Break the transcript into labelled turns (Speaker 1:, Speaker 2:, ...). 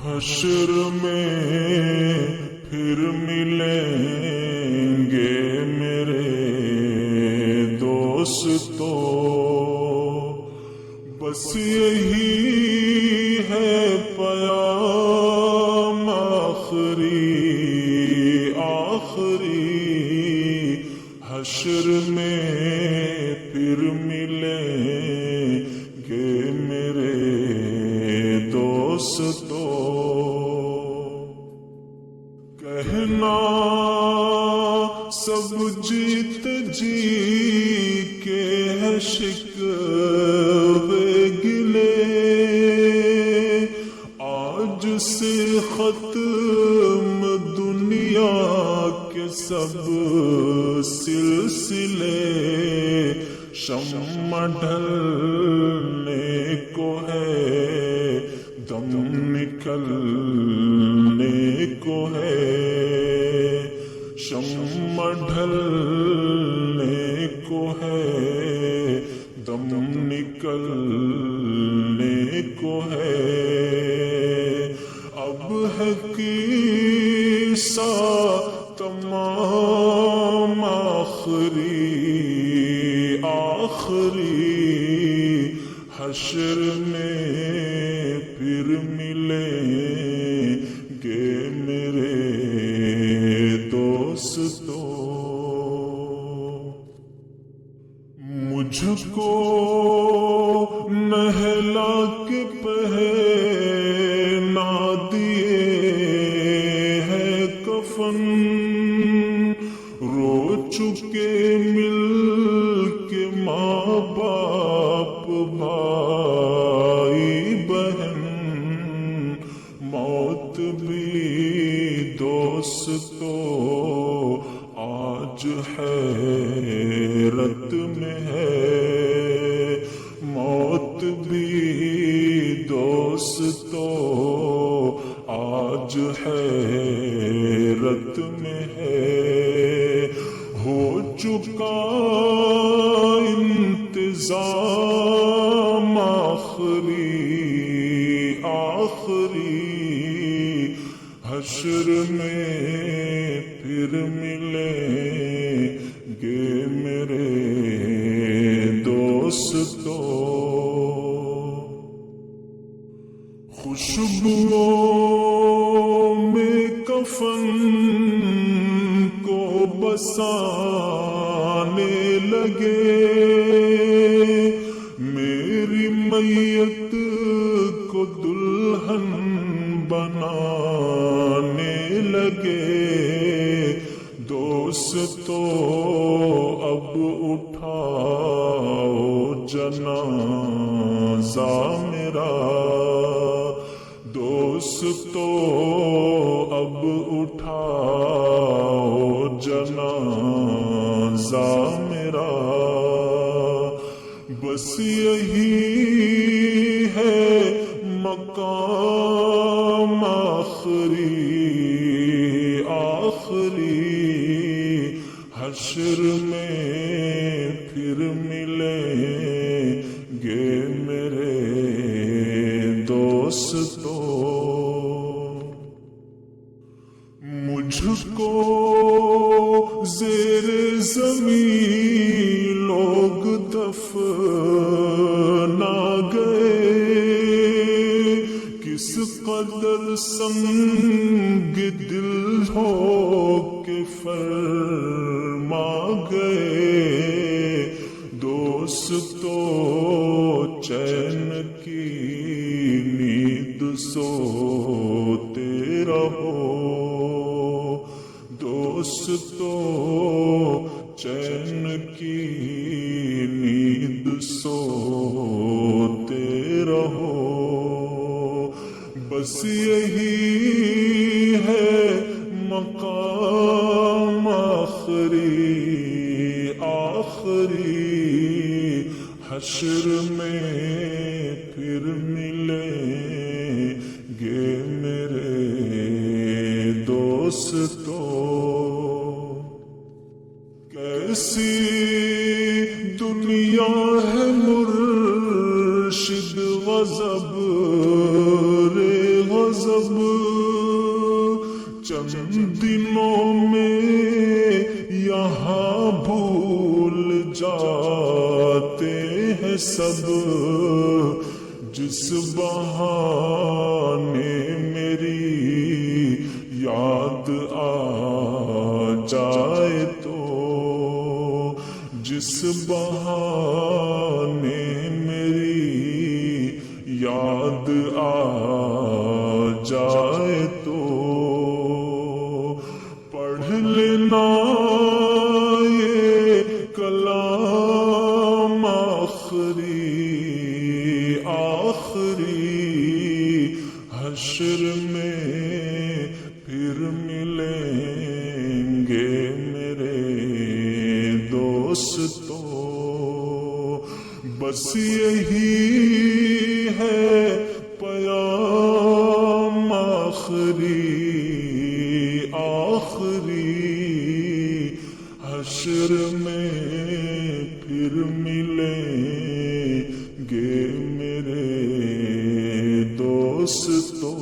Speaker 1: حشر میں پھر ملیں گے میرے دوستو، بس یہی ہے پیام آخری حشر میں پھر ملیں گے میرے دوستو۔ کہنا سب جیت جی کے ہے شکوے گلے، آج سے ختم دنیا کے سب سلسلے، شمع ڈھلنے کو ہے دم نکلنے کو ہے، شمع ڈھلنے کو ہے دم نکلنے کو ہے، اب ہے قصہ تمام آخری حشر میں پھر ملیں گے میرے دوستو۔ مجھ کو نہلا کے پہنا دیے ہے کفن، رو چکے مل کے ماں باپ بھائی بہن، موت بھی دوستو آج حیرت میں ہے، موت بھی دوستو آج حیرت میں ہے، ہو چکا انتظام آخری حشر میں پھر ملیں گے میرے دوستو۔ خوشبوؤں میں کفن کو بسانے لگے، میری میت کو دلہن بنانے لگے، دوستو اب اٹھاؤ جنازہ میرا، دوستو اب اٹھاؤ جنازہ میرا، بس یہی ہے مقام آخری حشر میں پھر ملیں گے میرے دوستو۔ مجھ کو زیر زمین لوگ دفنا گئے، کس قدر سنگ دل ہو کے فرما گئے، دوستو چین کی نیند سوتے رہو، دوستو چین کی نیند سوتے رہو، بس یہی ہے مقام آخری حشر میں پھر ملیں گے میرے دوستو۔ کیسی دنیا ہے مرشد غضب رے غضب غضب چند دنوں میں یہاں بھول جاتے ہیں سب، جس بہانے میری یاد آ جائے تو، جس بہانے میری یاد آ جائے تو پڑھ لینا یہ کلام آخری حشر میں پھر ملیں گے میرے دوستو، بس یہی ہے پیام آخری حشر میں پھر ملیں گے میرے دوستو۔